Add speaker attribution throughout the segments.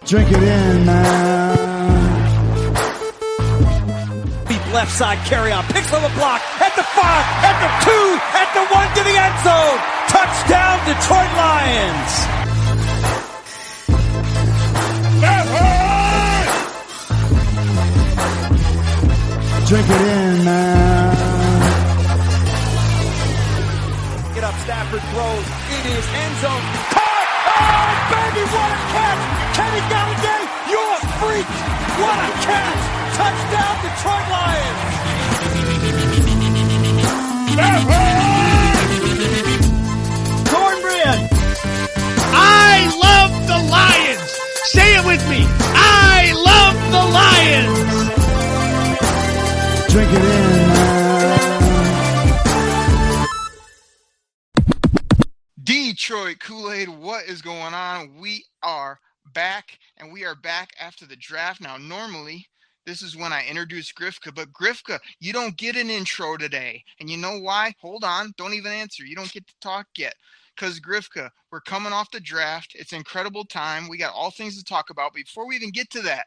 Speaker 1: Drink it in, man.
Speaker 2: Deep left side carry on. Picks on the block. At the 5. At the 2. At the 1 to the end zone. Touchdown, Detroit Lions.
Speaker 1: Drink it in, man.
Speaker 2: Get up, Stafford throws. It is end zone. Caught! Oh, baby, what a catch! Kenny Galladay, you're a freak! What a catch! Touchdown, Detroit Lions! Cornbread!
Speaker 3: I love the Lions! Say it with me! I love the Lions!
Speaker 1: Drink it in, man.
Speaker 4: Detroit Koolaid, what is going on? We are back, and we are back after the draft. Now, normally, this is when I introduce Grifka, but Grifka, you don't get an intro today. And you know why? Hold on. Don't even answer. You don't get to talk yet. Because, Grifka, we're coming off the draft. It's an incredible time. We got all things to talk about. But before we even get to that,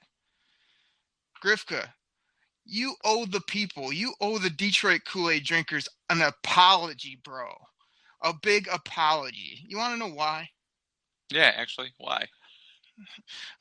Speaker 4: Grifka, you owe the people, you owe the Detroit Kool-Aid drinkers an apology, bro. A big apology. You want to know why?
Speaker 5: Yeah, actually, why?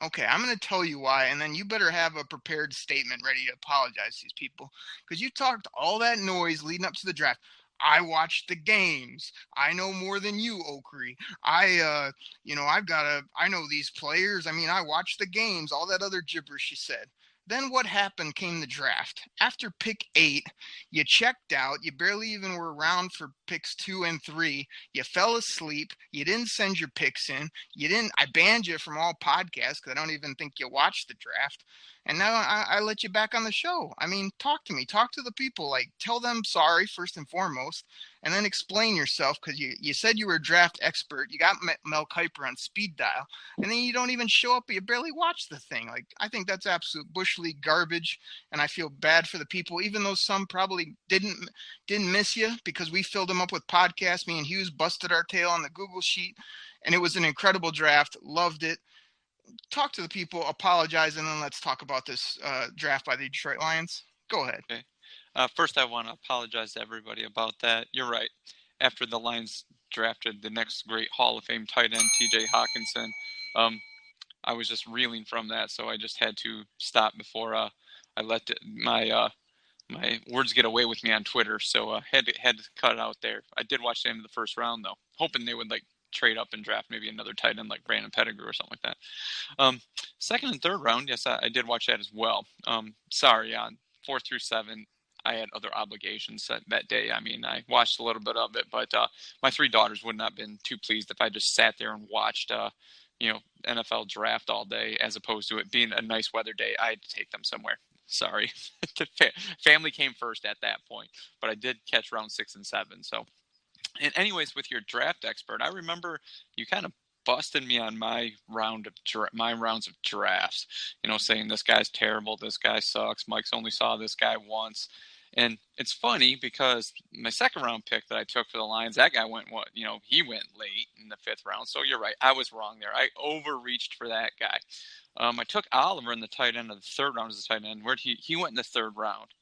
Speaker 4: Okay, I'm going to tell you why, and then you better have a prepared statement ready to apologize to these people. Because you talked all that noise leading up to the draft. I watched the games. I know more than you, Oakrey. I know these players. I mean, I watched the games, all that other gibberish you said. Then what happened came the draft. After pick 8, you checked out. You barely even were around for picks 2 and 3. You fell asleep. You didn't send your picks in. I banned you from all podcasts because I don't even think you watched the draft. And now I let you back on the show. I mean, talk to me. Talk to the people. Like, tell them sorry first and foremost, and then explain yourself because you said you were a draft expert. You got Mel Kiper on speed dial, and then you don't even show up. You barely watch the thing. Like, I think that's absolute Bush League garbage, and I feel bad for the people, even though some probably didn't miss you because we filled them up with podcasts. Me and Hughes busted our tail on the Google sheet, and it was an incredible draft. Loved it. Talk to the people, apologize, and then let's talk about this draft by the Detroit Lions. Go ahead.
Speaker 5: Okay. First, I want to apologize to everybody about that. You're right. After the Lions drafted the next great Hall of Fame tight end, T.J. Hawkinson, I was just reeling from that, so I just had to stop before I let my words get away with me on Twitter. So had to cut it out there. I did watch the end of the first round, though, hoping they would trade up and draft maybe another tight end like Brandon Pettigrew or something like that. Second and third round, yes, I did watch that as well. Sorry, on 4 through 7, I had other obligations that day. I mean, I watched a little bit of it, but my 3 daughters would not have been too pleased if I just sat there and watched, NFL draft all day as opposed to it being a nice weather day. I had to take them somewhere. Sorry. Family came first at that point, but I did catch round 6 and 7, so. And anyways, with your draft expert, I remember you kind of busted me on my rounds of drafts, saying this guy's terrible, this guy sucks, Mike's only saw this guy once. And it's funny because my second round pick that I took for the Lions, that guy went he went late in the 5th round. So you're right, I was wrong there. I overreached for that guy. I took Oliver in the tight end of the 3rd round as a tight end. Where he went in the 3rd round.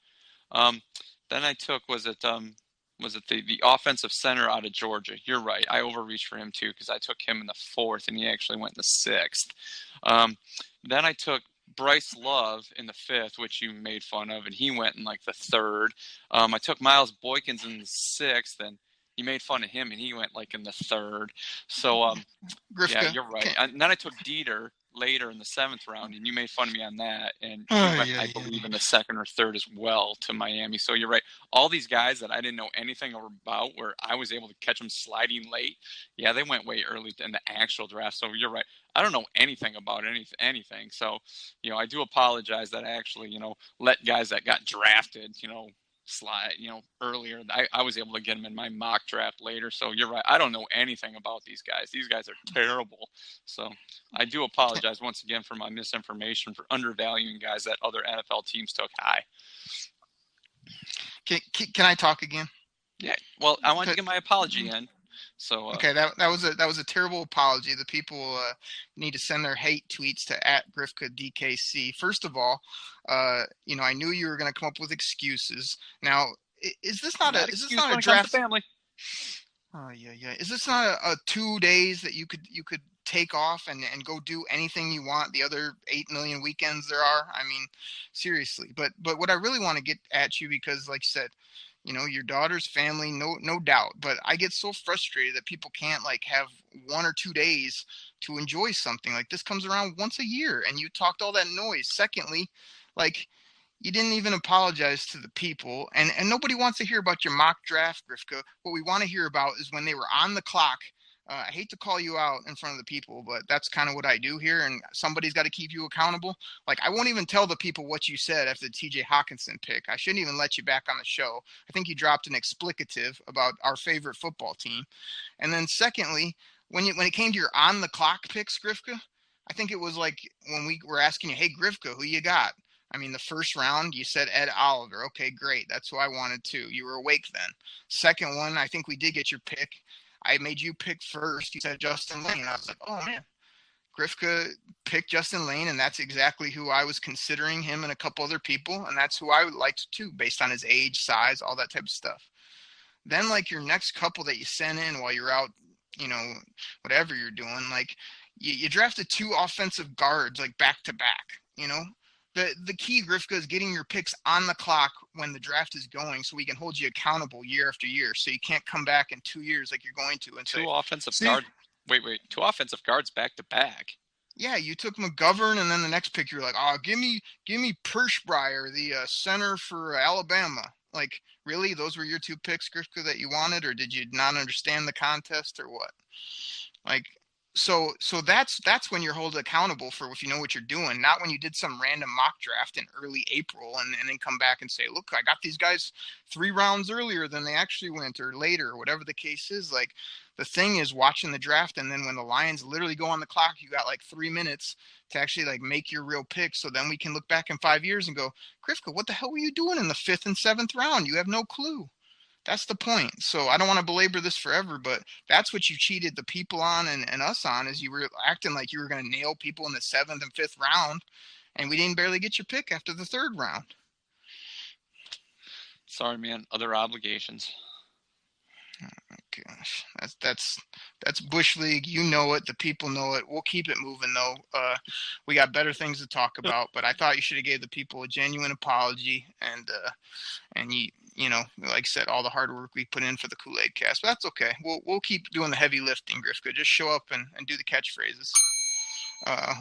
Speaker 5: Then I took the offensive center out of Georgia? You're right. I overreached for him too because I took him in the 4th and he actually went in the 6th. Then I took Bryce Love in the 5th, which you made fun of, and he went in the 3rd. I took Miles Boykins in the 6th, and you made fun of him, and he went in the 3rd. So, yeah, you're right. And then I took Dieter later in the 7th round, and you made fun of me on that, and he went, I believe, in the 2nd or 3rd as well to Miami. So you're right. All these guys that I didn't know anything about, where I was able to catch them sliding late, yeah, they went way early in the actual draft. So you're right. I don't know anything about anything. So, I do apologize that I actually, let guys that got drafted, slide, earlier. I was able to get them in my mock draft later. So you're right. I don't know anything about these guys. These guys are terrible. So I do apologize once again for my misinformation, for undervaluing guys that other NFL teams took high.
Speaker 4: Can I talk again?
Speaker 5: Yeah. Well, I want to get my apology in. So
Speaker 4: Okay, that was a terrible apology. The people need to send their hate tweets to @GrifkaDKC. First of all, I knew you were going to come up with excuses. Now, is this not
Speaker 5: not
Speaker 4: is this
Speaker 5: excuse
Speaker 4: not a
Speaker 5: when it comes to
Speaker 4: draft?
Speaker 5: family.
Speaker 4: Oh yeah. Is this not a 2 days that you could take off and go do anything you want the other 8 million weekends there are? I mean, seriously. But what I really want to get at you, because like you said, your daughter's family, no doubt. But I get so frustrated that people can't like have 1 or 2 days to enjoy something. Like this comes around once a year and you talked all that noise. Secondly, like you didn't even apologize to the people, and nobody wants to hear about your mock draft, Grifka. What we want to hear about is when they were on the clock. I hate to call you out in front of the people, but that's kind of what I do here, and somebody's got to keep you accountable. Like, I won't even tell the people what you said after the TJ Hawkinson pick. I shouldn't even let you back on the show. I think you dropped an explicative about our favorite football team. And then secondly, when it came to your on the clock picks, Grifka, I think it was like when we were asking you, hey, Grifka, who you got? I mean, the first round, you said Ed Oliver. Okay, great. That's who I wanted too. You were awake then. Second one, I think we did get your pick. I made you pick first. You said Justin Lane. I was like, oh, man. Grifka picked Justin Lane, and that's exactly who I was considering, him and a couple other people, and that's who I would like to, based on his age, size, all that type of stuff. Then, like, your next couple that you sent in while you're out, whatever you're doing, like, you drafted 2 offensive guards, like, back-to-back, The key, Grifka, is getting your picks on the clock when the draft is going so we can hold you accountable year after year. So you can't come back in 2 years like you're going to and say,
Speaker 5: 2 offensive guards. Wait. 2 offensive guards back to back.
Speaker 4: Yeah, you took McGovern, and then the next pick you're like, oh, give me Pershbrier, the center for Alabama. Like, really? Those were your 2 picks, Grifka, that you wanted, or did you not understand the contest, or what? Like, So that's when you're held accountable for if you know what you're doing, not when you did some random mock draft in early April and then come back and say, look, I got these guys 3 rounds earlier than they actually went, or later, or whatever the case is. Like, the thing is watching the draft, and then when the Lions literally go on the clock, you got like 3 minutes to actually like make your real pick. So then we can look back in 5 years and go, Grifka, what the hell were you doing in the 5th and 7th round? You have no clue. That's the point. So I don't want to belabor this forever, but that's what you cheated the people on and us on, is you were acting like you were going to nail people in the 7th and 5th round, and we didn't barely get your pick after the 3rd round.
Speaker 5: Sorry, man. Other obligations.
Speaker 4: Oh my gosh, that's Bush League. You know it. The people know it. We'll keep it moving though. We got better things to talk about. But I thought you should have gave the people a genuine apology, and like I said, all the hard work we put in for the Koolaid Cast. But that's okay. We'll keep doing the heavy lifting, Grifka. Just show up and do the catchphrases.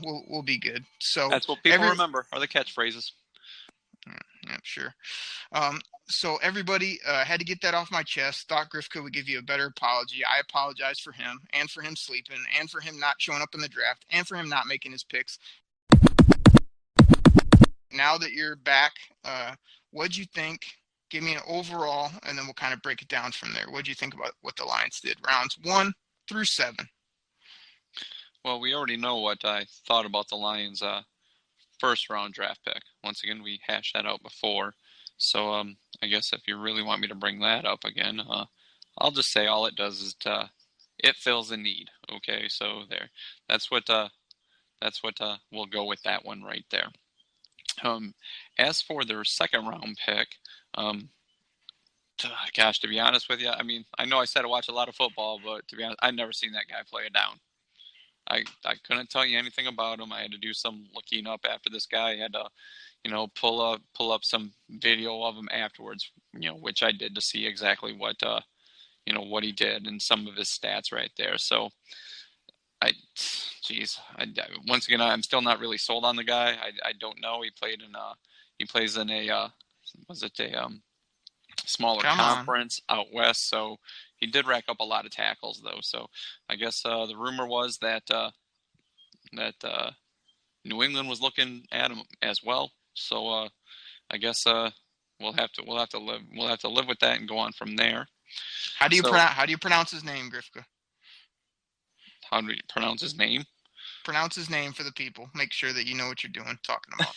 Speaker 4: We'll be good. So
Speaker 5: that's what people remember, are the catchphrases.
Speaker 4: Yeah, sure. So everybody had to get that off my chest. Thought Grifka would give you a better apology. I apologize for him, and for him sleeping, and for him not showing up in the draft, and for him not making his picks. Now that you're back, what'd you think? Give me an overall, and then we'll kind of break it down from there. What'd you think about what the Lions did, rounds 1 through 7?
Speaker 5: Well, we already know what I thought about the Lions' first round draft pick. Once again, we hashed that out before. So I guess if you really want me to bring that up again, I'll just say all it does is it fills a need. Okay, so there. That's what we'll go with that one right there. As for their second round pick, gosh, to be honest with you, I mean, I know I said I watch a lot of football, but to be honest, I've never seen that guy play it down. I couldn't tell you anything about him. I had to do some looking up after this guy. I had to, pull up some video of him afterwards, which I did to see exactly what he did and some of his stats right there. So once again, I'm still not really sold on the guy. I don't know. He plays in a smaller conference out west. So he did rack up a lot of tackles though. So I guess the rumor was that New England was looking at him as well. So I guess we'll have to live with that and go on from there.
Speaker 4: How do you pronounce his name, Grifka?
Speaker 5: How do you pronounce his name?
Speaker 4: Pronounce his name for the people. Make sure that you know what you're doing, talking about.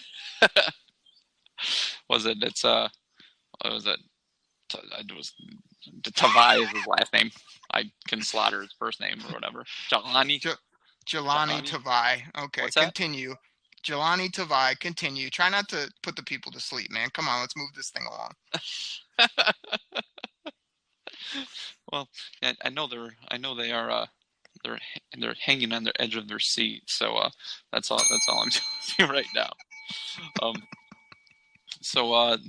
Speaker 5: What was it? it was Tavai is his last name. I can slaughter his first name or whatever. Jelani
Speaker 4: Tavai. Okay,
Speaker 5: What's that?
Speaker 4: continue. Jelani Tavai, continue. Try not to put the people to sleep, man. Come on, let's move this thing along.
Speaker 5: Well, I know they are. They're hanging on the edge of their seat. So that's all I'm telling you right now.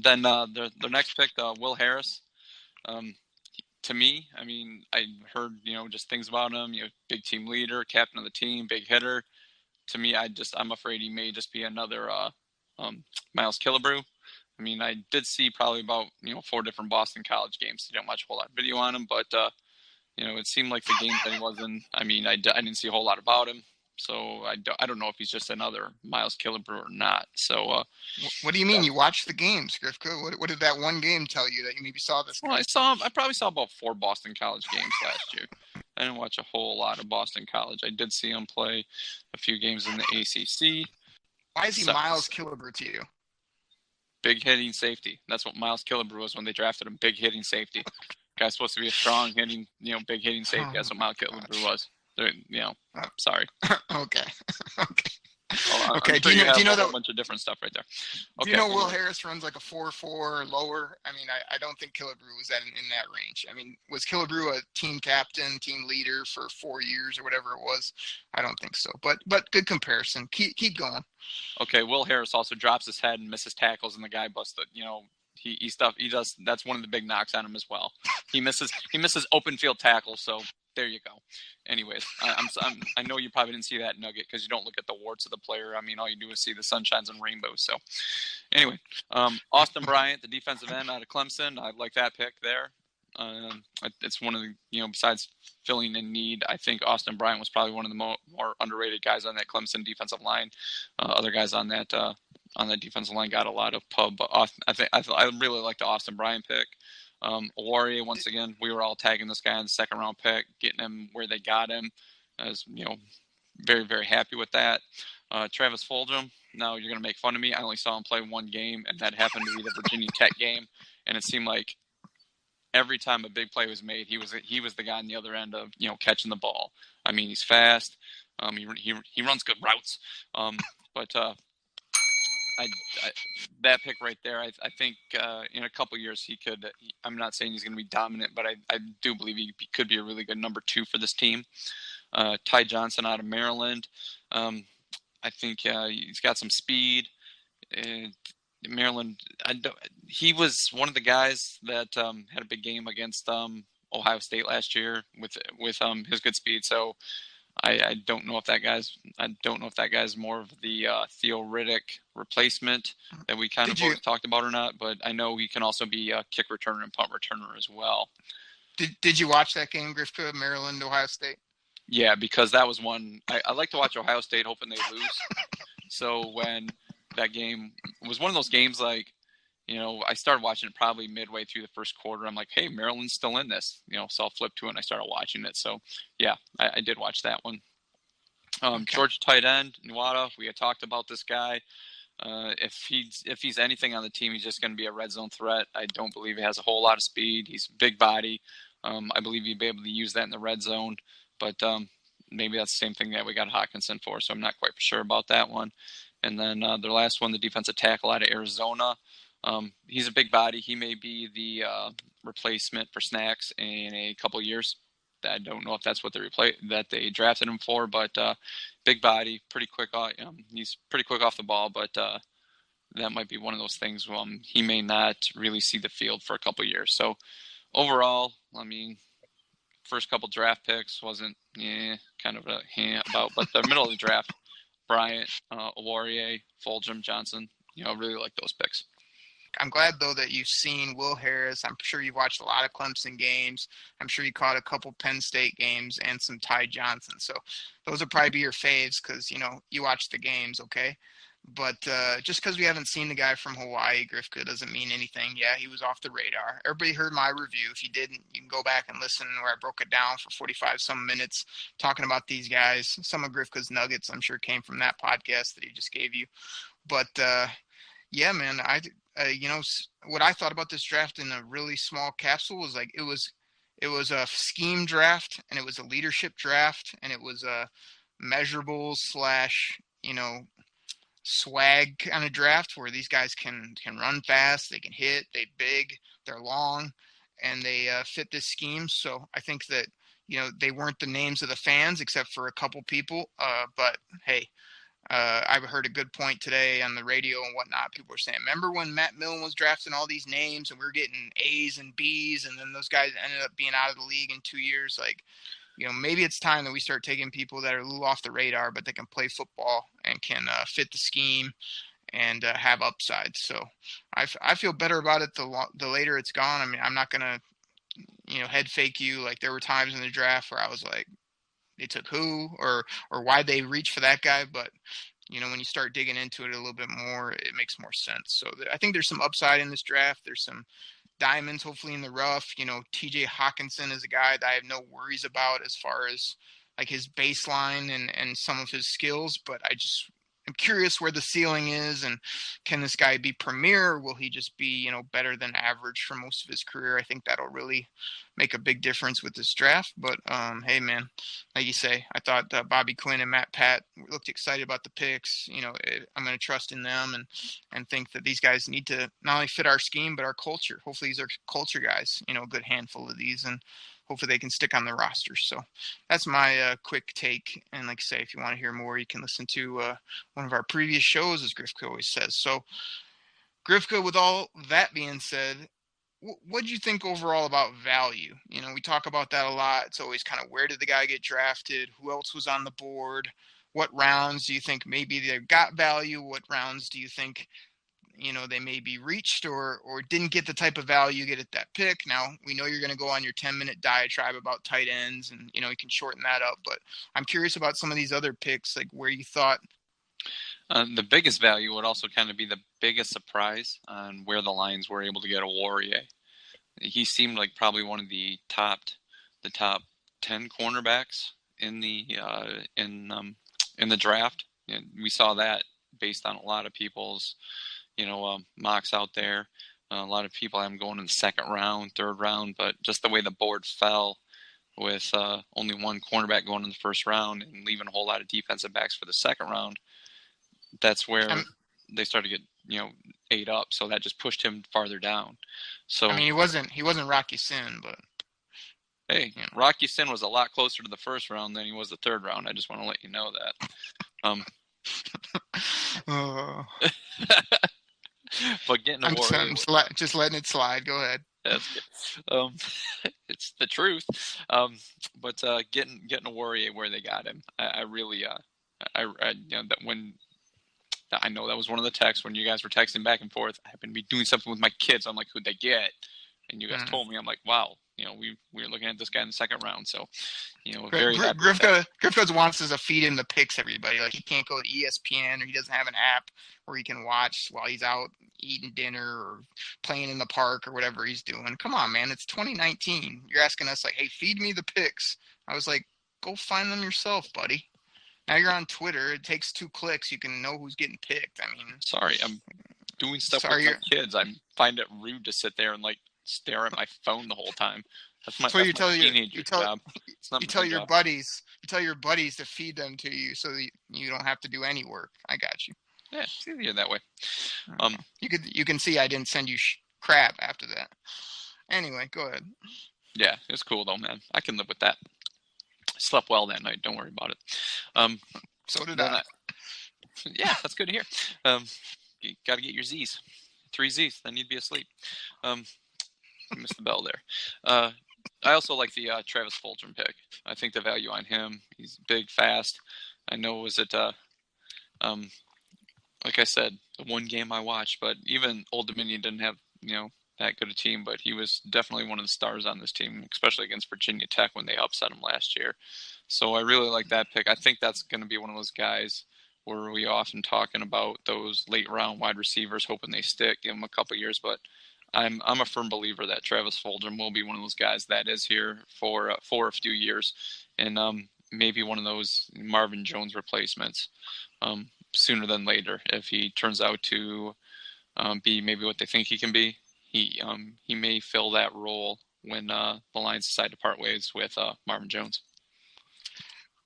Speaker 5: Then their next pick, Will Harris. To me, I mean, I heard just things about him. Big team leader, captain of the team, big hitter. To me, I'm afraid he may just be another Miles Killebrew. I mean, I did see probably about 4 different Boston College games. I didn't watch a whole lot of video on him, but it seemed like the games that he was in. I mean, I didn't see a whole lot about him, so I don't know if he's just another Miles Killebrew or not. So,
Speaker 4: what do you mean? You watched the games, Grifka? What did that one game tell you that you maybe saw this?
Speaker 5: Well, I probably saw about 4 Boston College games last year. I didn't watch a whole lot of Boston College. I did see him play a few games in the ACC.
Speaker 4: Why is he Miles Killebrew to you?
Speaker 5: Big hitting safety. That's what Miles Killebrew was when they drafted him. Big hitting safety. Guy's supposed to be a strong hitting, big hitting safety. That's what Miles Killebrew was. Sorry.
Speaker 4: Okay.
Speaker 5: Okay.
Speaker 4: Do you know
Speaker 5: a bunch of different stuff right there? Okay.
Speaker 4: Do you know Will Harris runs like a 4.4 or lower? I mean, I don't think Killebrew was in that range. I mean, was Killebrew a team captain, team leader for 4 years or whatever it was? I don't think so. But good comparison. Keep going.
Speaker 5: Okay. Will Harris also drops his head and misses tackles, and the guy busted. He does. That's one of the big knocks on him as well. He misses open field tackles. So there you go. Anyways, I know you probably didn't see that nugget because you don't look at the warts of the player. I mean, all you do is see the sunshines and rainbows. So anyway, Austin Bryant, the defensive end out of Clemson. I like that pick there. It's one of the, besides filling in need, I think Austin Bryant was probably one of the more underrated guys on that Clemson defensive line. Other guys on that defensive line got a lot of pub, but I really like the Austin Bryant pick. Warrior, once again, we were all tagging this guy in the second round pick, getting him where they got him. I was, very, very happy with that. Travis Fulgham, now you're going to make fun of me. I only saw him play one game, and that happened to be the Virginia Tech game. And it seemed like every time a big play was made, he was the guy on the other end of, catching the ball. I mean, he's fast. He runs good routes. That pick right there, I think in a couple years he could. I'm not saying he's going to be dominant, but I do believe he could be a really good number 2 for this team. Ty Johnson out of Maryland. I think he's got some speed. Maryland. He was one of the guys that had a big game against Ohio State last year with his good speed. So. I don't know if that guy's more of the Theo Riddick replacement that we kind of always talked about or not, but I know he can also be a kick returner and punt returner as well.
Speaker 4: Did you watch that game, Grifka, Maryland, Ohio State?
Speaker 5: Yeah, because that was one I like to watch Ohio State hoping they lose. So when that game was one of those games, like, I started watching it probably midway through the first quarter. I'm like, hey, Maryland's still in this, so I'll flip to it and I started watching it. So yeah, I did watch that one. Georgia tight end, Nuada, we had talked about this guy. If he's anything on the team, he's just going to be a red zone threat. I don't believe he has a whole lot of speed. He's a big body. I believe he'd be able to use that in the red zone, but maybe that's the same thing that we got Hawkinson for. So I'm not quite sure about that one. And then their last one, the defensive tackle out of Arizona. He's a big body. He may be the replacement for Snacks in a couple of years. I don't know if that's what they drafted him for, but big body, pretty quick. He's pretty quick off the ball, but that might be one of those things. He may not really see the field for a couple of years. So overall, I mean, first couple draft picks wasn't kind of about, but the middle of the draft, Bryant, Warrior, Fulgham, Johnson, really like those picks.
Speaker 4: I'm glad, though, that you've seen Will Harris. I'm sure you've watched a lot of Clemson games. I'm sure you caught a couple Penn State games and some Ty Johnson. So those would probably be your faves because, you watch the games, okay? But just because we haven't seen the guy from Hawaii, Grifka, doesn't mean anything. Yeah, he was off the radar. Everybody heard my review. If you didn't, you can go back and listen where I broke it down for 45-some minutes talking about these guys. Some of Grifka's nuggets, I'm sure, came from that podcast that he just gave you. But, yeah, man, what I thought about this draft in a really small capsule was like it was a scheme draft, and it was a leadership draft, and it was a measurables slash swag kind of draft where these guys can run fast, they can hit, they big, they're long, and they fit this scheme. So I think that they weren't the names of the fans except for a couple people, but hey. I've heard a good point today on the radio and whatnot. People were saying, remember when Matt Millen was drafting all these names and we were getting A's and B's, and then those guys ended up being out of the league in 2 years? Like, maybe it's time that we start taking people that are a little off the radar, but they can play football and can fit the scheme and have upside. So I feel better about it the later it's gone. I mean, I'm not going to, head fake you. Like, there were times in the draft where I was like, they took who or why they reach for that guy. But, when you start digging into it a little bit more, it makes more sense. So I think there's some upside in this draft. There's some diamonds, hopefully, in the rough. TJ Hawkinson is a guy that I have no worries about as far as like his baseline and some of his skills. But I'm curious where the ceiling is, and can this guy be premier, or will he just be, better than average for most of his career? I think that'll really make a big difference with this draft. But hey, man, like you say, I thought Bobby Quinn and Matt Pat looked excited about the picks. I'm going to trust in them and think that these guys need to not only fit our scheme but our culture. Hopefully these are culture guys, a good handful of these, and hopefully they can stick on the roster. So that's my quick take. And like I say, if you want to hear more, you can listen to one of our previous shows, as Grifka always says. So Grifka, with all that being said, what do you think overall about value? We talk about that a lot. It's always kind of, where did the guy get drafted? Who else was on the board? What rounds do you think maybe they got value? What rounds do you think they maybe reached or didn't get the type of value you get at that pick? Now, we know you're going to go on your 10-minute diatribe about tight ends, and, you can shorten that up. But I'm curious about some of these other picks, like where you thought.
Speaker 5: The biggest value would also kind of be the biggest surprise on where the Lions were able to get a Warrior. He seemed like probably one of the top 10 cornerbacks in the draft. And we saw that based on a lot of people's mocks out there. A lot of people have him going in the second round, third round, but just the way the board fell with only one cornerback going in the first round and leaving a whole lot of defensive backs for the second round, that's where they started to get, ate up. So that just pushed him farther down. So, I mean,
Speaker 4: he wasn't Rocky Sin, but
Speaker 5: hey, Rocky Sin was a lot closer to the first round than he was the third round. I just want to let you know that. But getting a Warrior,
Speaker 4: just letting it slide. Go ahead.
Speaker 5: It's the truth. But getting a Warrior where they got him, I really that when I know that was one of the texts when you guys were texting back and forth. I happened to be doing something with my kids. I'm like, who'd they get? And you guys told me. I'm like, wow. We were looking at this guy in the second round. So, very happy.
Speaker 4: Grifka wants us to feed him the picks, everybody. Like, he can't go to ESPN, or he doesn't have an app where he can watch while he's out eating dinner or playing in the park or whatever he's doing. Come on, man. It's 2019. You're asking us, like, hey, feed me the picks. I was like, go find them yourself, buddy. Now you're on Twitter. It takes 2 clicks. You can know who's getting picked. I mean,
Speaker 5: sorry, I'm doing stuff with my kids. I find it rude to sit there and stare at my phone the whole time. That's my teenager job. You tell your buddies to feed them to you so that you don't have to do any work. I got you. Yeah, it's easier that way.
Speaker 4: You can see I didn't send you crap after that. Anyway, go ahead.
Speaker 5: Yeah, it's cool though, man. I can live with that. I slept well that night. Don't worry about it.
Speaker 4: So did I.
Speaker 5: Yeah, that's good to hear. You got to get your Z's. 3 Z's, then you'd be asleep. You missed the bell there. I also like the Travis Fulgham pick. I think the value on him, he's big, fast. I know like I said, the one game I watched, but even Old Dominion didn't have, that good a team, but he was definitely one of the stars on this team, especially against Virginia Tech when they upset him last year. So I really like that pick. I think that's going to be one of those guys where we often talking about those late round wide receivers, hoping they stick, give them a couple years, but I'm a firm believer that Travis Fulgham will be one of those guys that is here for a few years, and maybe one of those Marvin Jones replacements sooner than later if he turns out to be maybe what they think he can be, he may fill that role when the Lions decide to part ways with Marvin Jones.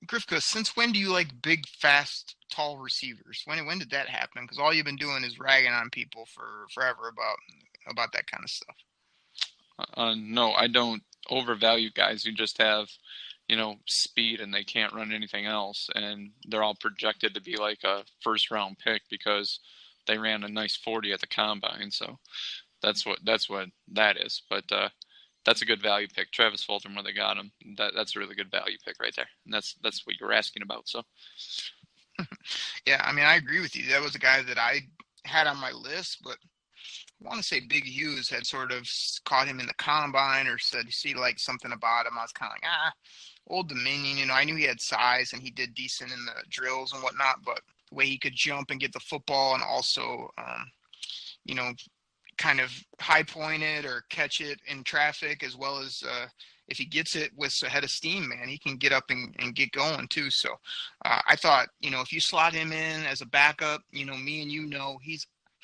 Speaker 4: Grifka, since when do you like big, fast, tall receivers? When did that happen? Because all you've been doing is ragging on people for forever about that kind of stuff.
Speaker 5: No, I don't overvalue guys who just have, speed and they can't run anything else, and they're all projected to be like a first-round pick because they ran a nice 40 at the combine. So that's what that is. But that's a good value pick. Travis Fulton, where they got him, that's a really good value pick right there. And that's what you were asking about. So
Speaker 4: yeah, I mean, I agree with you. That was a guy that I had on my list, but I want to say Big Hughes had sort of caught him in the combine or said, you see, like something about him. I was kind of like, Old Dominion. I knew he had size and he did decent in the drills and whatnot, but the way he could jump and get the football and also, kind of high point it or catch it in traffic, as well as if he gets it with a head of steam, man, he can get up and get going too. So I thought, if you slot him in as a backup, me and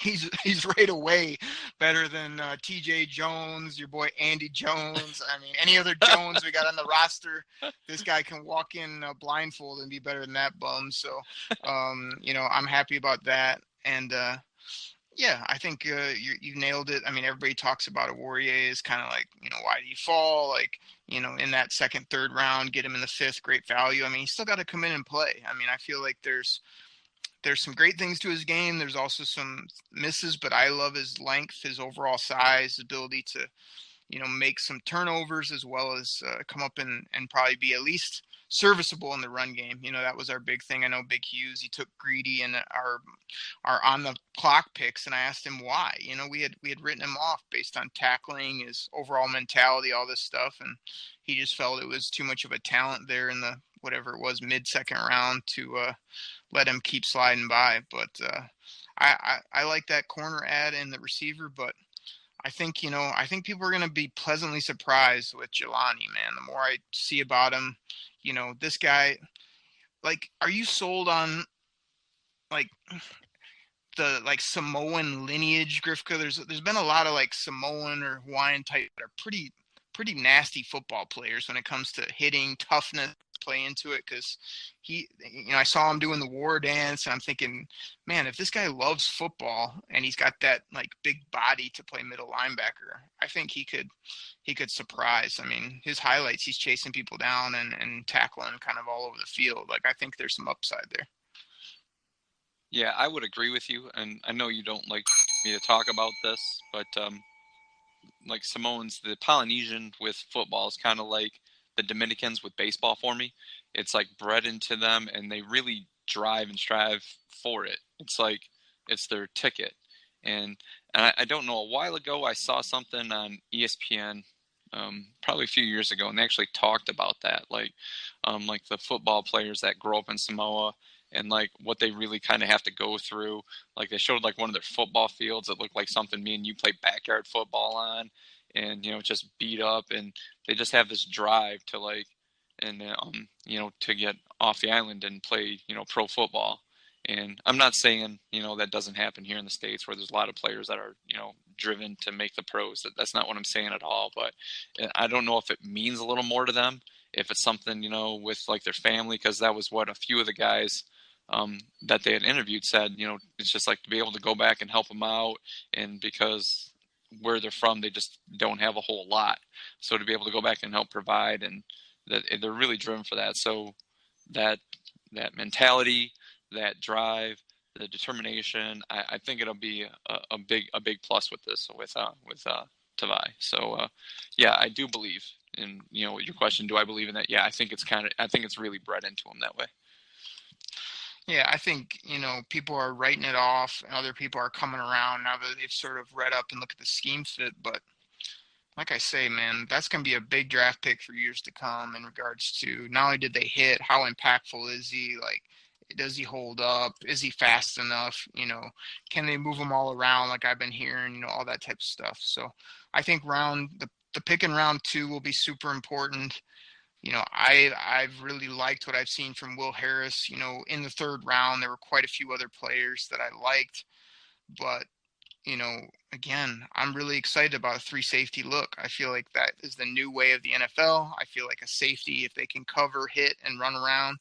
Speaker 4: he's right away better than TJ Jones, your boy Andy Jones. I mean, any other Jones we got on the roster, this guy can walk in blindfold and be better than that bum. So, I'm happy about that. And, yeah, I think you nailed it. I mean, everybody talks about Awarrior is kind of like, why do you fall? Like, in that second, third round, get him in the fifth, great value. I mean, he's still got to come in and play. I mean, I feel like there's some great things to his game. There's also some misses, but I love his length, his overall size, his ability to, make some turnovers, as well as come up and probably be at least serviceable in the run game. That was our big thing. I know Big Hughes, he took Greedy and our on the clock picks, and I asked him why. We had written him off based on tackling, his overall mentality, all this stuff, and he just felt it was too much of a talent there in the whatever it was mid-second round to let him keep sliding by. But I like that corner ad and the receiver, but I think people are going to be pleasantly surprised with Jelani, man. The more I see about him, this guy, like, are you sold on like the Samoan lineage, Grifka? There's been a lot of like Samoan or Hawaiian type that are pretty nasty football players when it comes to hitting, toughness, play into it, because I saw him doing the war dance, and I'm thinking, man, if this guy loves football and he's got that like big body to play middle linebacker, I think he could surprise. I mean, his highlights, he's chasing people down and tackling kind of all over the field. Like, I think there's some upside there.
Speaker 5: Yeah, I would agree with you, and I know you don't like me to talk about this, but like Samoans, the Polynesian with football is kind of like the Dominicans with baseball for me. It's like bred into them, and they really drive and strive for it. It's like it's their ticket. And I don't know, a while ago I saw something on ESPN, probably a few years ago, and they actually talked about that, like the football players that grow up in Samoa and like what they really kind of have to go through. Like they showed like one of their football fields that looked like something me and you play backyard football on, and just beat up, and they just have this drive to like, and to get off the island and play pro football. And I'm not saying that doesn't happen here in the States, where there's a lot of players that are driven to make the pros. That's not what I'm saying at all. But I don't know if it means a little more to them, if it's something with like their family, because that was what a few of the guys that they had interviewed said. It's just like to be able to go back and help them out, and because where they're from, they just don't have a whole lot. So to be able to go back and help provide, and that they're really driven for that. So that mentality, that drive, the determination, I think it'll be a big plus with this with Tavai. So yeah, I do believe in your question. Do I believe in that? Yeah, I think it's really bred into him that way.
Speaker 4: Yeah, I think, people are writing it off and other people are coming around now that they've sort of read up and look at the scheme fit. But like I say, man, that's going to be a big draft pick for years to come in regards to not only did they hit, how impactful is he? Like, does he hold up? Is he fast enough? Can they move him all around like I've been hearing, all that type of stuff. So I think the pick in round 2 will be super important. I've really liked what I've seen from Will Harris. In the third round, there were quite a few other players that I liked, but again, I'm really excited about a 3-safety look. I feel like that is the new way of the NFL. I feel like a safety, if they can cover, hit, and run around,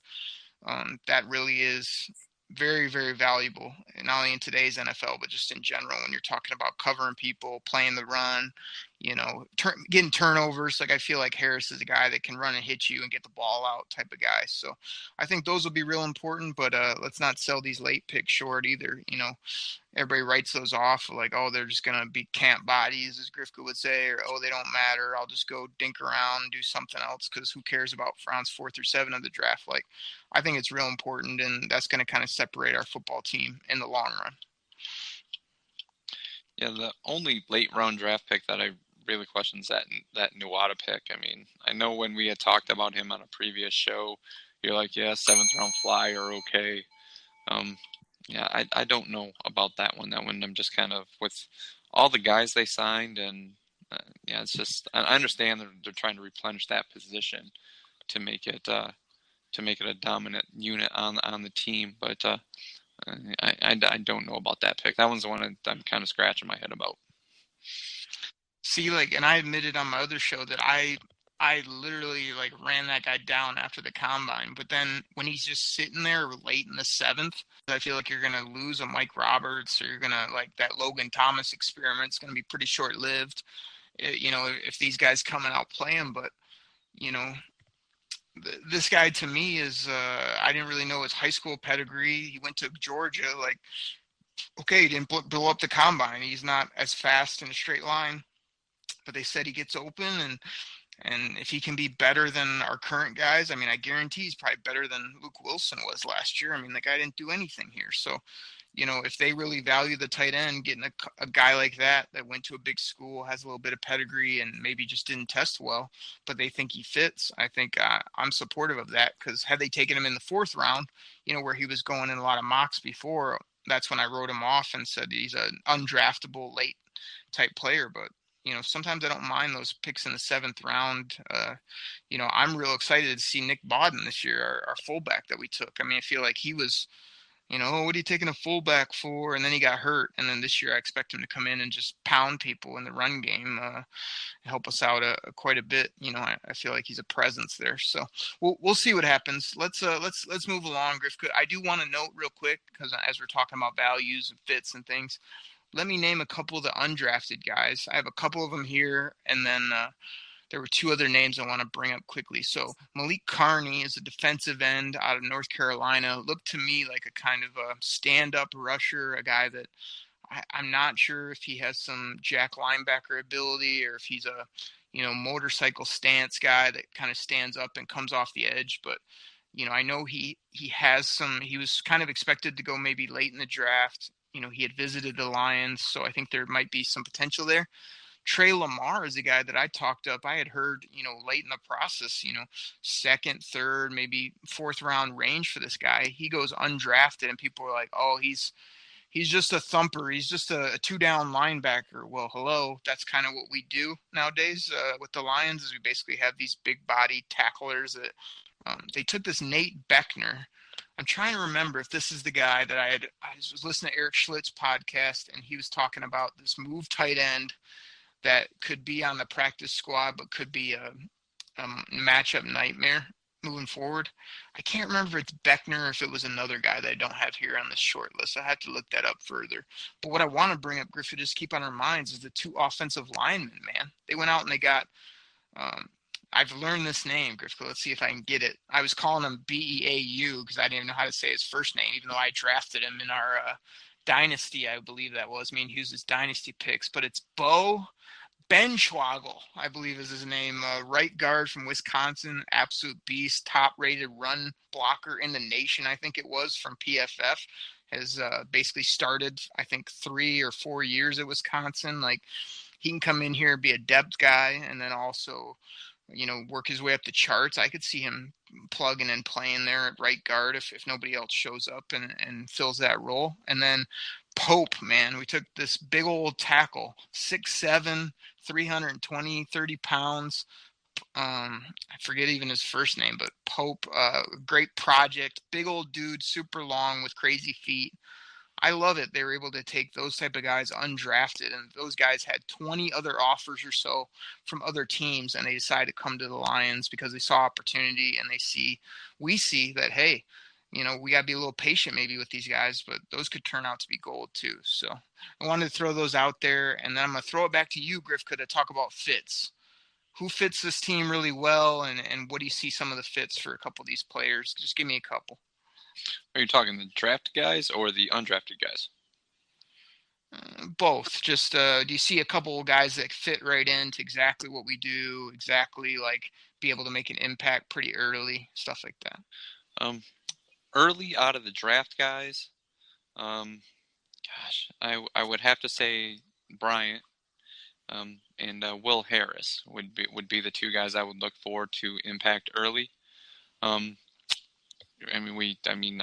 Speaker 4: that really is very, very valuable, not only in today's NFL, but just in general when you're talking about covering people, playing the run, getting turnovers. Like, I feel like Harris is a guy that can run and hit you and get the ball out type of guy. So I think those will be real important, but let's not sell these late picks short either. Everybody writes those off like, oh, they're just going to be camp bodies, as Grifka would say, or, oh, they don't matter. I'll just go dink around and do something else because who cares about rounds 4 through 7 of the draft? Like, I think it's real important, and that's going to kind of separate our football team in the long run.
Speaker 5: Yeah, the only late round draft pick that I really question is that Nuwata pick. I mean, I know when we had talked about him on a previous show, you're like, yeah, 7th round flyer, okay. Yeah, I don't know about that one. That one I'm just kind of, with all the guys they signed, and yeah, it's just, I understand they're trying to replenish that position to make it a dominant unit on the team, but I don't know about that pick. That one's the one I'm kind of scratching my head about.
Speaker 4: See, like, and I admitted on my other show that I literally ran that guy down after the combine, but then when he's just sitting there late in the 7th, I feel like you're going to lose a Mike Roberts, or you're going to, that Logan Thomas experiment's going to be pretty short-lived, if these guys come and outplay him. But, this guy to me is, I didn't really know his high school pedigree. He went to Georgia. Okay, he didn't blow up the combine. He's not as fast in a straight line, but they said he gets open, and if he can be better than our current guys, I mean, I guarantee he's probably better than Luke Wilson was last year. I mean, the guy didn't do anything here. So, if they really value the tight end, getting a guy like that went to a big school, has a little bit of pedigree, and maybe just didn't test well, but they think he fits, I think I'm supportive of that, because had they taken him in the 4th round, where he was going in a lot of mocks before, that's when I wrote him off and said he's an undraftable late type player. But sometimes I don't mind those picks in the 7th round. I'm real excited to see Nick Bodden this year, our fullback that we took. I mean, I feel like he was, what are you taking a fullback for? And then he got hurt. And then this year I expect him to come in and just pound people in the run game, help us out quite a bit. I feel like he's a presence there. So we'll see what happens. Let's move along, Griff. I do want to note real quick, because as we're talking about values and fits and things, let me name a couple of the undrafted guys. I have a couple of them here, and then there were 2 other names I want to bring up quickly. So Malik Carney is a defensive end out of North Carolina. Looked to me like a kind of a stand-up rusher, a guy that I'm not sure if he has some jack linebacker ability, or if he's a motorcycle stance guy that kind of stands up and comes off the edge. But I know he has some. He was kind of expected to go maybe late in the draft. He had visited the Lions, so I think there might be some potential there. Trey Lamar is a guy that I talked up. I had heard, late in the process, 2nd, 3rd, maybe 4th round range for this guy. He goes undrafted, and people are like, oh, he's just a thumper. He's just a 2-down linebacker. Well, hello, that's kind of what we do nowadays with the Lions, is we basically have these big body tacklers that they took this Nate Beckner. I'm trying to remember if this is the guy that I was listening to Eric Schlitt's podcast, and he was talking about this move tight end that could be on the practice squad, but could be a matchup nightmare moving forward. I can't remember if it's Beckner or if it was another guy that I don't have here on this short list. I have to look that up further. But what I want to bring up, Griffith, just keep on our minds, is the 2 offensive linemen, man. They went out and they got I've learned this name, Griffith. Let's see if I can get it. I was calling him Beau because I didn't even know how to say his first name, even though I drafted him in our dynasty, I believe that was. Me and Hughes' dynasty picks. But it's Bo Benschwagel, I believe is his name. Right guard from Wisconsin, absolute beast, top-rated run blocker in the nation, I think it was, from PFF. Has basically started, I think, 3 or 4 years at Wisconsin. He can come in here and be a depth guy, and then also work his way up the charts. I could see him plugging and playing there at right guard if nobody else shows up and fills that role. And then Pope, man, we took this big old tackle, 6'7", 320, 30 pounds. I forget even his first name, but Pope, great project, big old dude, super long with crazy feet. I love it. They were able to take those type of guys undrafted, and those guys had 20 other offers or so from other teams, and they decided to come to the Lions because they saw opportunity, and we see that, hey, we got to be a little patient maybe with these guys, but those could turn out to be gold too. So I wanted to throw those out there, and then I'm going to throw it back to you, Grifka, to talk about fits. Who fits this team really well, and what do you see some of the fits for a couple of these players? Just give me a couple.
Speaker 5: Are you talking the draft guys or the undrafted guys?
Speaker 4: Both. Just do you see a couple of guys that fit right into exactly what we do, exactly like be able to make an impact pretty early, stuff like that?
Speaker 5: Early out of the draft guys, I would have to say Bryant and Will Harris would be the two guys I would look for to impact early. I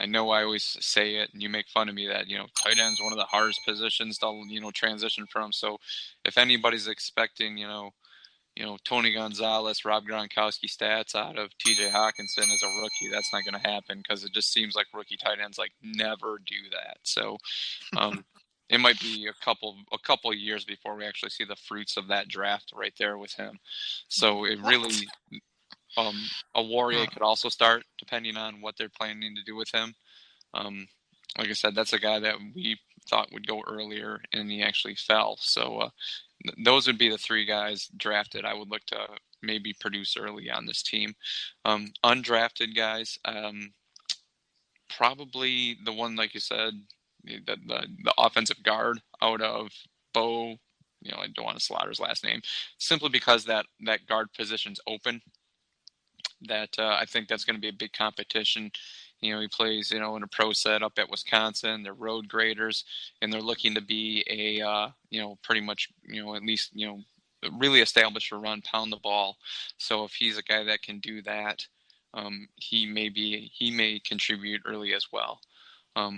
Speaker 5: know I always say it, and you make fun of me that tight end's one of the hardest positions to transition from. So if anybody's expecting Tony Gonzalez, Rob Gronkowski stats out of T.J. Hawkinson as a rookie, that's not going to happen because it just seems like rookie tight ends never do that. So it might be a couple of years before we actually see the fruits of that draft right there with him. So it really. A Warrior could also start depending on what they're planning to do with him. Like I said, that's a guy that we thought would go earlier, and he actually fell. So those would be the three guys drafted I would look to maybe produce early on this team. Undrafted guys, probably the one, like you said, the offensive guard out of Bo. I don't want to slaughter his last name, simply because that guard position's open. That I think that's going to be a big competition. He plays, in a pro set up at Wisconsin. They're road graders, and they're looking to be a, pretty much, at least, really establish a run, pound the ball. So if he's a guy that can do that, he may contribute early as well. I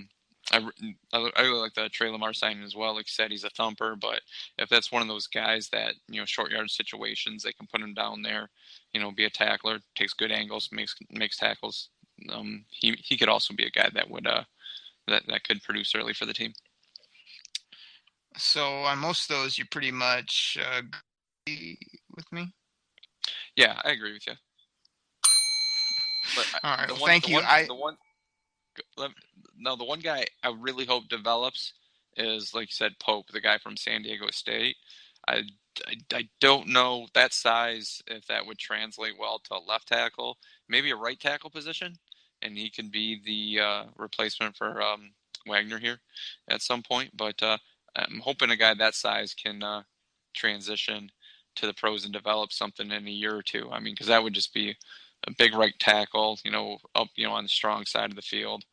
Speaker 5: really like the Trey Lamar signing as well. Like I said, he's a thumper, but if that's one of those guys that, short yard situations, they can put him down there, be a tackler, takes good angles, makes tackles. He could also be a guy that would that could produce early for the team.
Speaker 4: So on most of those, you pretty much agree with me?
Speaker 5: Yeah, I agree with you. But
Speaker 4: all right, thank you.
Speaker 5: The one guy I really hope develops is, like you said, Pope, the guy from San Diego State. I don't know that size, if that would translate well to a left tackle, maybe a right tackle position, and he can be the replacement for Wagner here at some point. But I'm hoping a guy that size can transition to the pros and develop something in a year or two. I mean, because that would just be a big right tackle, up, on the strong side of the field,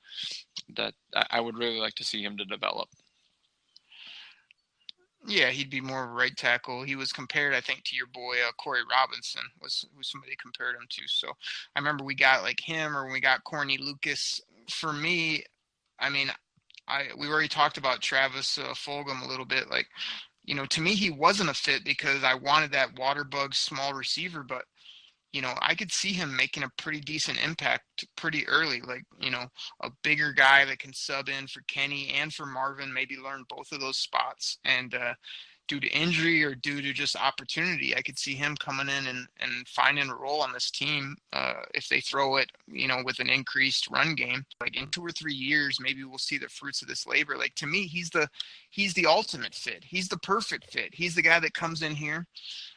Speaker 5: that I would really like to see him to develop.
Speaker 4: Yeah, he'd be more of a right tackle. He was compared, I think, to your boy Corey Robinson was who somebody compared him to. So I remember we got him, or when we got Corny Lucas. For me, I mean, we already talked about Travis Fulgham a little bit. To me, he wasn't a fit because I wanted that water bug small receiver, but I could see him making a pretty decent impact pretty early, a bigger guy that can sub in for Kenny and for Marvin, maybe learn both of those spots. And due to injury or due to just opportunity, I could see him coming in and finding a role on this team if they throw it, with an increased run game. In 2 or 3 years, maybe we'll see the fruits of this labor. To me, he's the ultimate fit. He's the perfect fit. He's the guy that comes in here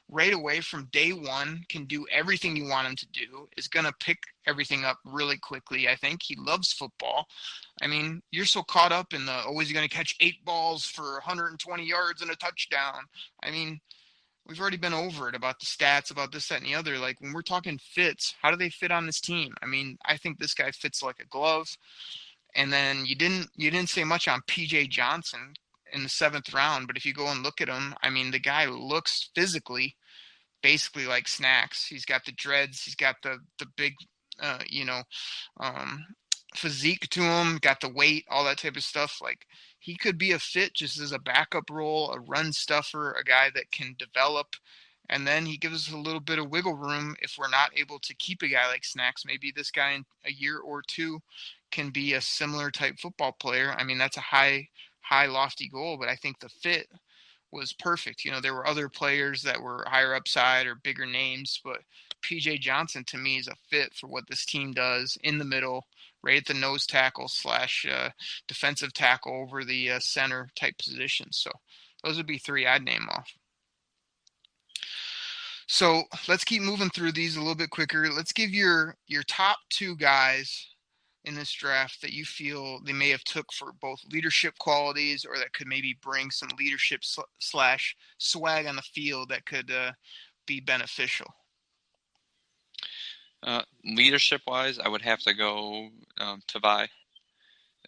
Speaker 4: right away from day one, can do everything you want him to do, is going to pick everything up really quickly. I think he loves football. I mean, you're so caught up in he's going to catch 8 balls for 120 yards and a touchdown. I mean, we've already been over it about the stats, about this, that, and the other. When we're talking fits, how do they fit on this team? I mean, I think this guy fits like a glove. And then you didn't say much on P.J. Johnson in the 7th round, but if you go and look at him, I mean, the guy looks physically basically like Snacks. He's got the dreads, he's got the big physique to him, got the weight, all that type of stuff. He could be a fit just as a backup role, a run stuffer, a guy that can develop, and then he gives us a little bit of wiggle room if we're not able to keep a guy like Snacks. Maybe this guy in a year or two can be a similar type football player. I mean, that's a high, lofty goal, but I think the fit was perfect. There were other players that were higher upside or bigger names, but PJ Johnson to me is a fit for what this team does in the middle, right at the nose tackle / defensive tackle over the center type position. So those would be 3 I'd name off. So let's keep moving through these a little bit quicker. Let's give your top 2 guys in this draft that you feel they may have took for both leadership qualities or that could maybe bring some leadership / swag on the field that could be beneficial.
Speaker 5: Leadership wise, I would have to go Tavai.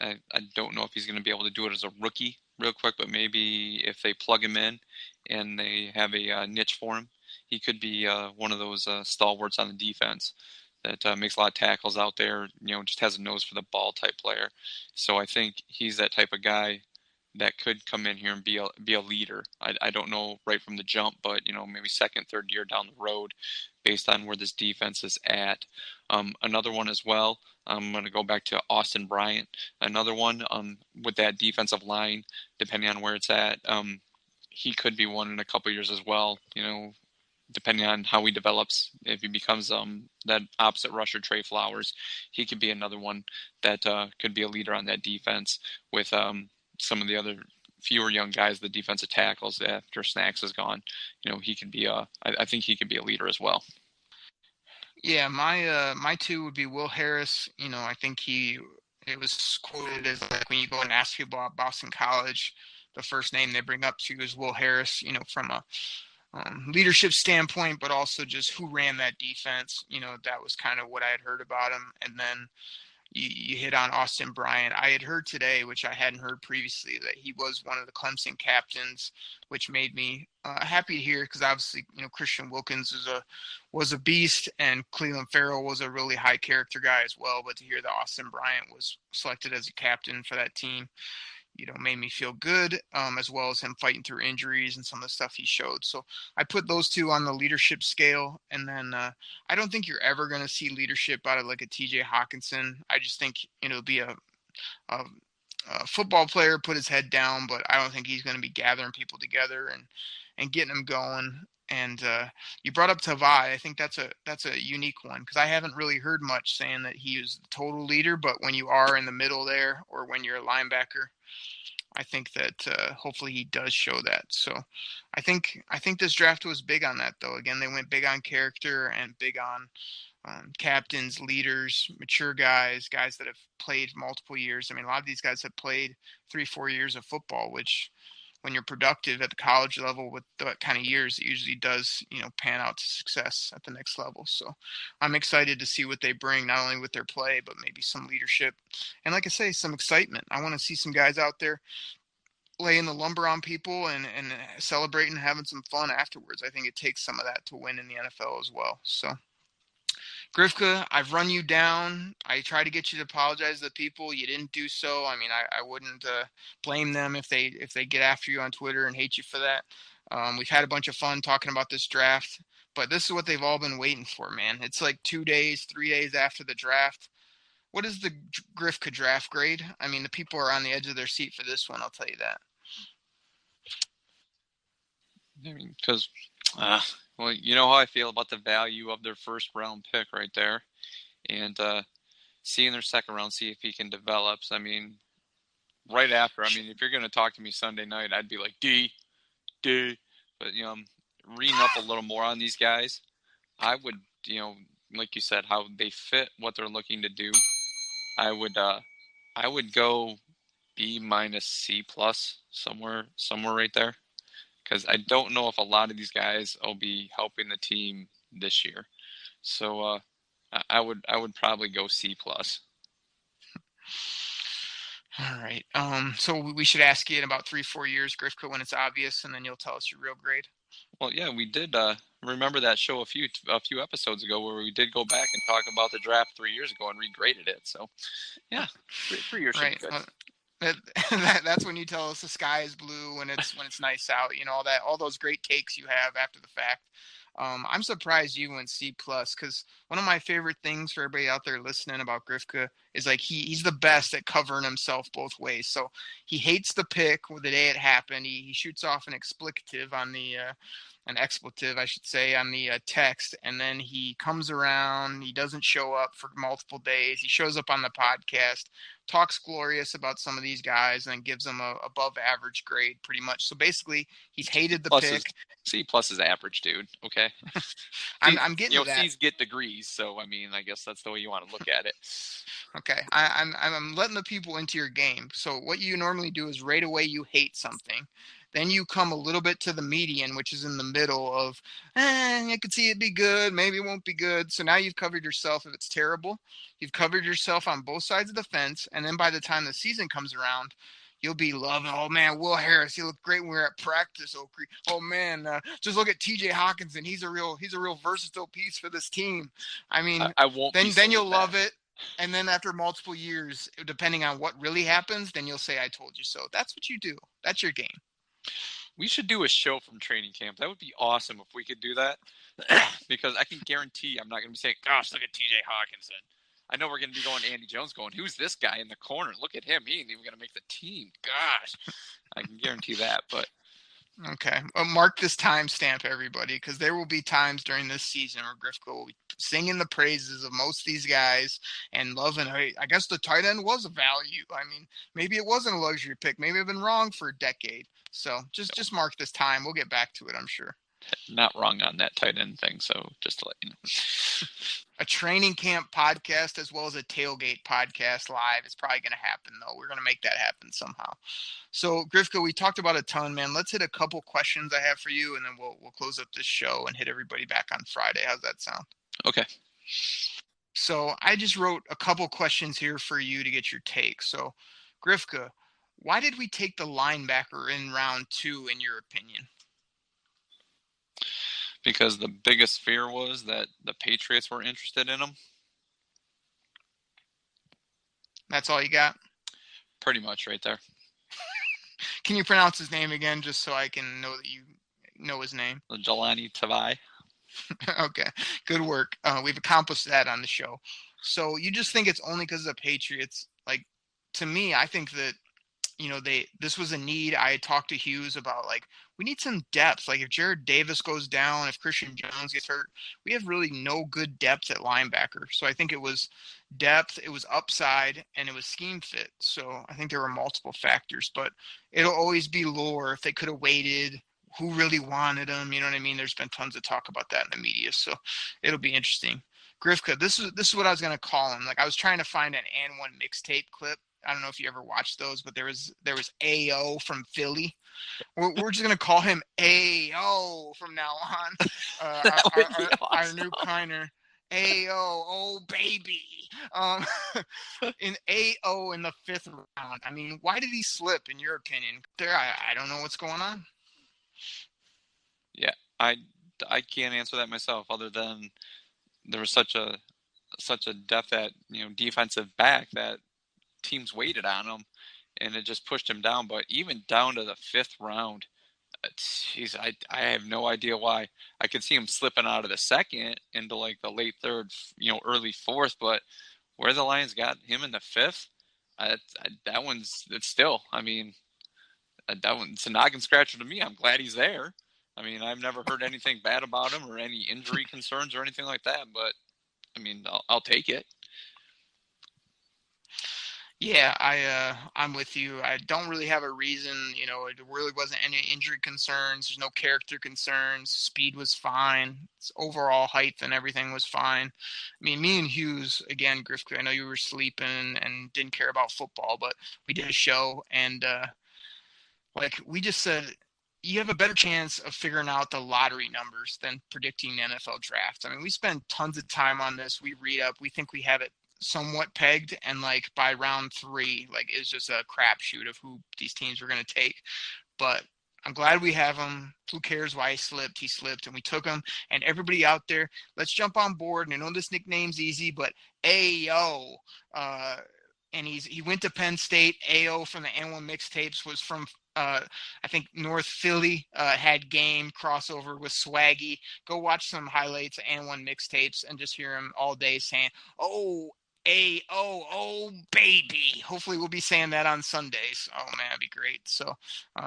Speaker 5: I don't know if he's going to be able to do it as a rookie real quick, but maybe if they plug him in and they have a niche for him, he could be one of those stalwarts on the defense that makes a lot of tackles out there, just has a nose for the ball type player. So I think he's that type of guy that could come in here and be a leader. I don't know right from the jump, but maybe second, third year down the road, based on where this defense is at. Another one as well. I'm going to go back to Austin Bryant. Another one with that defensive line, depending on where it's at. He could be one in a couple years as well. Depending on how he develops, if he becomes that opposite rusher, Trey Flowers, he could be another one that could be a leader on that defense with some of the other fewer young guys, the defensive tackles after Snacks is gone. He could be I think he could be a leader as well.
Speaker 4: Yeah, my 2 would be Will Harris. I think it was quoted as like when you go and ask people about Boston College, the first name they bring up to you is Will Harris, from a leadership standpoint, but also just who ran that defense. That was kind of what I had heard about him. And then you hit on Austin Bryant. I had heard today, which I hadn't heard previously, that he was one of the Clemson captains, which made me happy to hear because obviously, Christian Wilkins was a beast and Cleveland Farrell was a really high character guy as well. But to hear that Austin Bryant was selected as a captain for that team, made me feel good, as well as him fighting through injuries and some of the stuff he showed. So I put those 2 on the leadership scale. And then I don't think you're ever going to see leadership out of like a TJ Hawkinson. I just think, it'll be a football player, put his head down, but I don't think he's going to be gathering people together and getting them going. And you brought up Tavai. I think that's a unique one because I haven't really heard much saying that he is the total leader. But when you are in the middle there or when you're a linebacker, I think that hopefully he does show that. So I think this draft was big on that, though. Again, they went big on character and big on captains, leaders, mature guys that have played multiple years. I mean, a lot of these guys have played 3-4 years of football, which when you're productive at the college level with that kind of years, it usually does, pan out to success at the next level. So I'm excited to see what they bring, not only with their play, but maybe some leadership. And like I say, some excitement. I want to see some guys out there laying the lumber on people and celebrating and having some fun afterwards. I think it takes some of that to win in the NFL as well. So Grifka, I've run you down. I tried to get you to apologize to the people. You didn't do so. I mean, I wouldn't blame them if they get after you on Twitter and hate you for that. We've had a bunch of fun talking about this draft, but this is what they've all been waiting for, man. It's like 2 days, 3 days after the draft. What is the Grifka draft grade? I mean, the people are on the edge of their seat for this one, I'll tell you that.
Speaker 5: Because well, you know how I feel about the value of their first round pick right there. And seeing their second round, see if he can develop. I mean, right after, if you're going to talk to me Sunday night, I'd be like, D. But, reading up a little more on these guys, I would, like you said, how they fit what they're looking to do. I would go B minus C plus somewhere right there. Because I don't know if a lot of these guys will be helping the team this year. So I would probably go C plus.
Speaker 4: All right. So we should ask you in about 3-4 years, Grifka, when it's obvious, and then you'll tell us your real grade.
Speaker 5: Well, yeah, we did remember that show a few episodes ago where we did go back and talk about the draft 3 years ago and regraded it. So, yeah, 3 years should be good.
Speaker 4: That's when you tell us the sky is blue when it's nice out, all those great takes you have after the fact. I'm surprised you went C plus because one of my favorite things for everybody out there listening about Grifka is like he's the best at covering himself both ways. So he hates the pick the day it happened. He shoots off an expletive on the an expletive, I should say, on the text, and then he comes around. He doesn't show up for multiple days. He shows up on the podcast, talks glorious about some of these guys, and then gives them a above average grade, pretty much. So basically, he's hated the pick.
Speaker 5: C plus is average, dude. Okay,
Speaker 4: I'm getting to that.
Speaker 5: C's get degrees, so I mean, I guess that's the way you want to look at it.
Speaker 4: Okay, I'm letting the people into your game. So what you normally do is right away you hate something. Then you come a little bit to the median, which is in the middle of, I could see it be good, maybe it won't be good. So now you've covered yourself if it's terrible. You've covered yourself on both sides of the fence. And then by the time the season comes around, you'll be loving, oh, man, Will Harris, he looked great when we were at practice, Oakley. Oh, man, just look at T.J. Hawkinson. He's a real versatile piece for this team. I mean,
Speaker 5: I won't.
Speaker 4: Then you'll love it. And then after multiple years, depending on what really happens, then you'll say, I told you so. That's what you do. That's your game.
Speaker 5: We should do a show from training camp. That would be awesome if we could do that. Because I can guarantee I'm not going to be saying, gosh, look at T.J. Hawkinson. I know we're going to be going Andy Jones going, who's this guy in the corner? Look at him. He ain't even going to make the team. Gosh. I can guarantee that, but.
Speaker 4: Okay. Well, mark this timestamp, everybody, because there will be times during this season where Grifko will be singing the praises of most of these guys and loving, hey, I guess the tight end was a value. I mean, maybe it wasn't a luxury pick. Maybe I've been wrong for a decade. So just mark this time. We'll get back to it, I'm sure.
Speaker 5: Not wrong on that tight end thing, so just to let you know.
Speaker 4: A training camp podcast as well as a tailgate podcast live is probably going to happen, though. We're going to make that happen somehow. So, Grifko, we talked about a ton, man. Let's hit a couple questions I have for you, and then we'll close up this show and hit everybody back on Friday. How's that sound?
Speaker 5: Okay.
Speaker 4: So I just wrote a couple questions here for you to get your take. So, Grifka, why did we take the linebacker in round 2, in your opinion?
Speaker 5: Because the biggest fear was that the Patriots were interested in him.
Speaker 4: That's all you got?
Speaker 5: Pretty much right there.
Speaker 4: Can you pronounce his name again just so I can know that you know his name?
Speaker 5: Jelani Tavai.
Speaker 4: Okay, good work. We've accomplished that on the show. So you just think it's only because of the Patriots? Like, to me, I think that, this was a need. I talked to Hughes about, like, we need some depth. Like, if Jared Davis goes down, if Christian Jones gets hurt, we have really no good depth at linebacker. So I think it was depth, it was upside, and it was scheme fit. So I think there were multiple factors, but it'll always be lore. If they could have waited, who really wanted him? You know what I mean? There's been tons of talk about that in the media. So it'll be interesting. Grifka, this is what I was going to call him. Like, I was trying to find an And One mixtape clip. I don't know if you ever watched those, but there was AO from Philly. We're just gonna call him AO from now on. Our new Kiner, AO, oh baby. In AO in the 5th round. I mean, why did he slip, in your opinion? I don't know what's going on.
Speaker 5: Yeah, I can't answer that myself, other than there was such a depth at defensive back that teams waited on him, and it just pushed him down. But even down to the 5th round, I have no idea why. I could see him slipping out of the 2nd into like the late 3rd, early 4th. But where the Lions got him in the 5th, that one's still. I mean, that one's a noggin scratcher to me. I'm glad he's there. I mean, I've never heard anything bad about him or any injury concerns or anything like that. But I mean, I'll take it.
Speaker 4: Yeah, I'm with you. I don't really have a reason. It really wasn't any injury concerns. There's no character concerns. Speed was fine. Overall height and everything was fine. I mean, me and Hughes, again, Grifka, I know you were sleeping and didn't care about football, but we did a show, and we just said, you have a better chance of figuring out the lottery numbers than predicting the NFL draft. I mean, we spend tons of time on this. We read up. We think we have it somewhat pegged, and by round 3, it's just a crapshoot of who these teams were going to take. But I'm glad we have him. Who cares why he slipped? He slipped, and we took him. And everybody out there, let's jump on board. And I know this nickname's easy, but AO. And he went to Penn State. AO from the N1 mixtapes was from I think North Philly, had game crossover with Swaggy. Go watch some highlights of N1 mixtapes and just hear him all day saying, "Oh, Oh, baby. Hopefully we'll be saying that on Sundays. Oh, man, that'd be great. So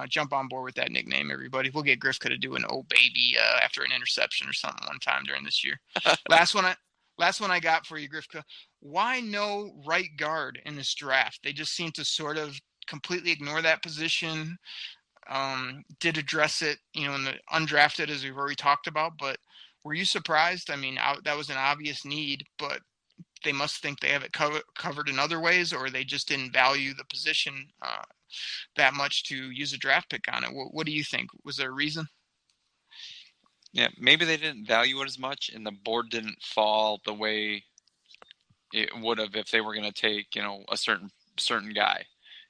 Speaker 4: jump on board with that nickname, everybody. We'll get Grifka to do an oh, baby after an interception or something one time during this year. Last one I got for you, Grifka. Why no right guard in this draft? They just seem to sort of completely ignore that position. Did address it, in the undrafted, as we've already talked about, but were you surprised? I mean, that was an obvious need, but they must think they have it covered in other ways, or they just didn't value the position that much to use a draft pick on it. What do you think? Was there a reason?
Speaker 5: Yeah, maybe they didn't value it as much, and the board didn't fall the way it would have if they were going to take, a certain guy.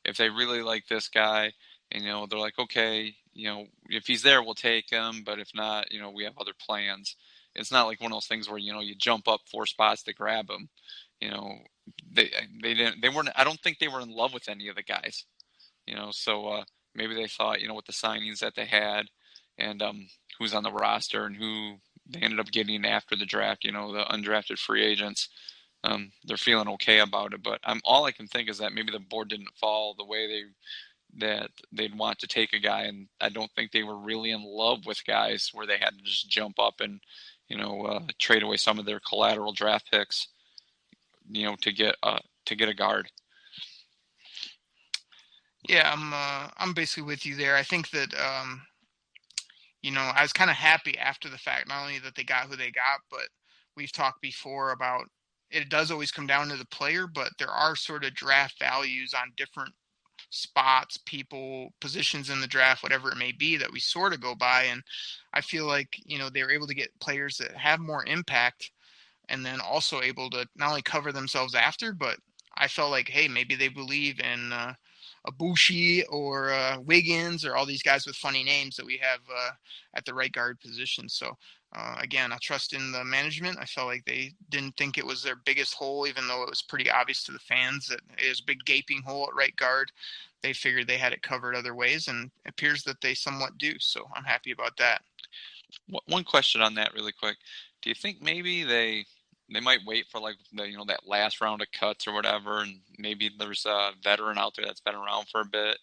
Speaker 5: If they really like this guy, and they're like, okay, if he's there, we'll take him, but if not, we have other plans. It's not like one of those things where you jump up 4 spots to grab him. They weren't. I don't think they were in love with any of the guys. So maybe they thought, with the signings that they had, and who's on the roster and who they ended up getting after the draft, the undrafted free agents. They're feeling okay about it, but all I can think is that maybe the board didn't fall the way that they'd want to take a guy, and I don't think they were really in love with guys where they had to just jump up and trade away some of their collateral draft picks, to get a guard.
Speaker 4: Yeah, I'm basically with you there. I think that I was kind of happy after the fact, not only that they got who they got, but we've talked before about it does always come down to the player, but there are sort of draft values on different spots, people, positions in the draft, whatever it may be, that we sort of go by. And I feel like, they were able to get players that have more impact and then also able to not only cover themselves after, but I felt like, hey, maybe they believe in Ibushi or Wiggins or all these guys with funny names that we have at the right guard position. So again, I trust in the management. I felt like they didn't think it was their biggest hole, even though it was pretty obvious to the fans that it is a big gaping hole at right guard. They figured they had it covered other ways, and it appears that they somewhat do. So I'm happy about that.
Speaker 5: One question on that really quick. Do you think maybe they might wait for like that last round of cuts or whatever, and maybe there's a veteran out there that's been around for a bit?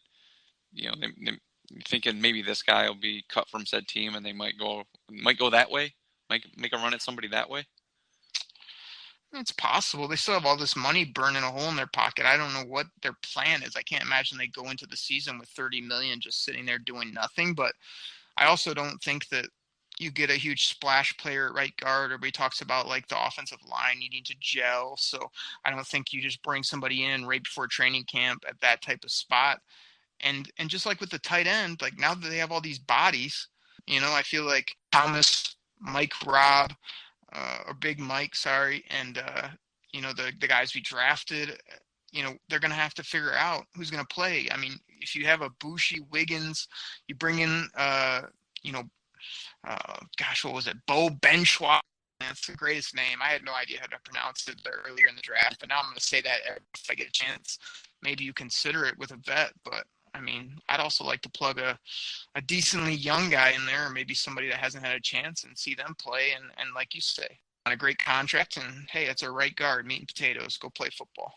Speaker 5: They thinking maybe this guy will be cut from said team, and they might go that way, might make a run at somebody that way.
Speaker 4: It's possible. They still have all this money burning a hole in their pocket. I don't know what their plan is. I can't imagine they go into the season with $30 million just sitting there doing nothing. But I also don't think that you get a huge splash player at right guard. Everybody talks about like the offensive line needing to gel. So I don't think you just bring somebody in right before training camp at that type of spot. And just like with the tight end, like now that they have all these bodies, I feel like Thomas, Mike Robb, or Big Mike, sorry, and the guys we drafted, they're going to have to figure out who's going to play. I mean, if you have a Bushi, Wiggins, you bring in, what was it? Bo Benchwa. That's the greatest name. I had no idea how to pronounce it earlier in the draft, but now I'm going to say that if I get a chance. Maybe you consider it with a vet, but I mean, I'd also like to plug a decently young guy in there, or maybe somebody that hasn't had a chance, and see them play. And like you say, on a great contract, and hey, it's our right guard, meat and potatoes, go play football.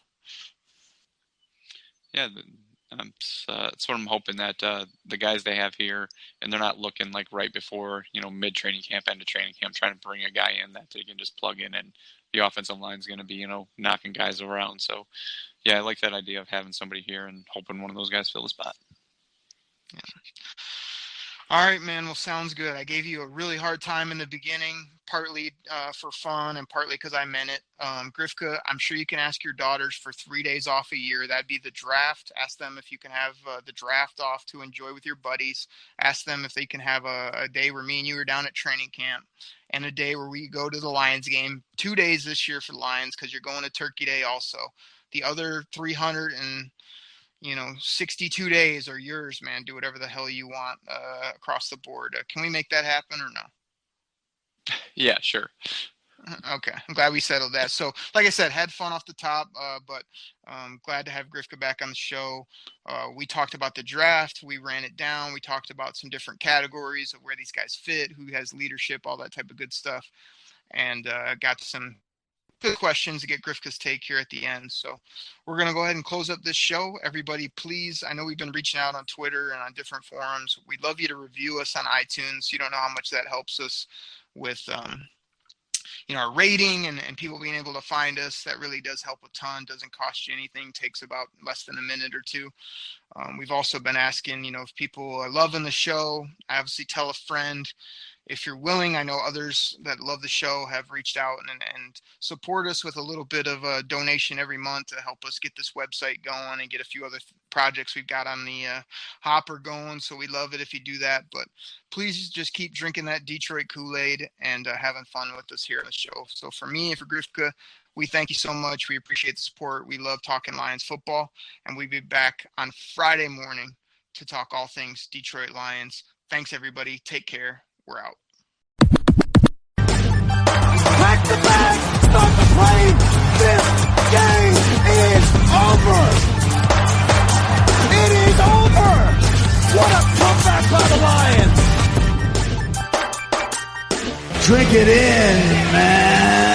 Speaker 5: Yeah, that's what I'm hoping, that the guys they have here, and they're not looking like right before, mid-training camp, end of training camp, trying to bring a guy in that they can just plug in, and the offensive line is going to be, knocking guys around. So, yeah, I like that idea of having somebody here and hoping one of those guys fill the spot.
Speaker 4: Yeah. All right, man. Well, sounds good. I gave you a really hard time in the beginning, partly for fun and partly because I meant it. Grifka, I'm sure you can ask your daughters for 3 days off a year. That'd be the draft. Ask them if you can have the draft off to enjoy with your buddies. Ask them if they can have a day where me and you are down at training camp, and a day where we go to the Lions game. 2 days this year for the Lions because you're going to Turkey Day also. The other 362 days are yours, man. Do whatever the hell you want across the board. Can we make that happen or no?
Speaker 5: Yeah, sure.
Speaker 4: Okay. I'm glad we settled that. So, like I said, had fun off the top, but glad to have Grifka back on the show. We talked about the draft. We ran it down. We talked about some different categories of where these guys fit, who has leadership, all that type of good stuff, and got some good questions to get Grifka's take here at the end. So we're going to go ahead and close up this show. Everybody, please, I know we've been reaching out on Twitter and on different forums. We'd love you to review us on iTunes. You don't know how much that helps us with our rating and people being able to find us. That really does help a ton. Doesn't cost you anything. Takes about less than a minute or two. We've also been asking, if people are loving the show, obviously tell a friend. If you're willing, I know others that love the show have reached out and support us with a little bit of a donation every month to help us get this website going and get a few other projects we've got on the hopper going. So we love it if you do that. But please just keep drinking that Detroit Kool-Aid and having fun with us here on the show. So for me and for Grifka, we thank you so much. We appreciate the support. We love talking Lions football. And we'll be back on Friday morning to talk all things Detroit Lions. Thanks, everybody. Take care. We're out.
Speaker 2: Pack the bag, start the plane. This game is over. It is over. What a comeback by the Lions.
Speaker 1: Drink it in, man.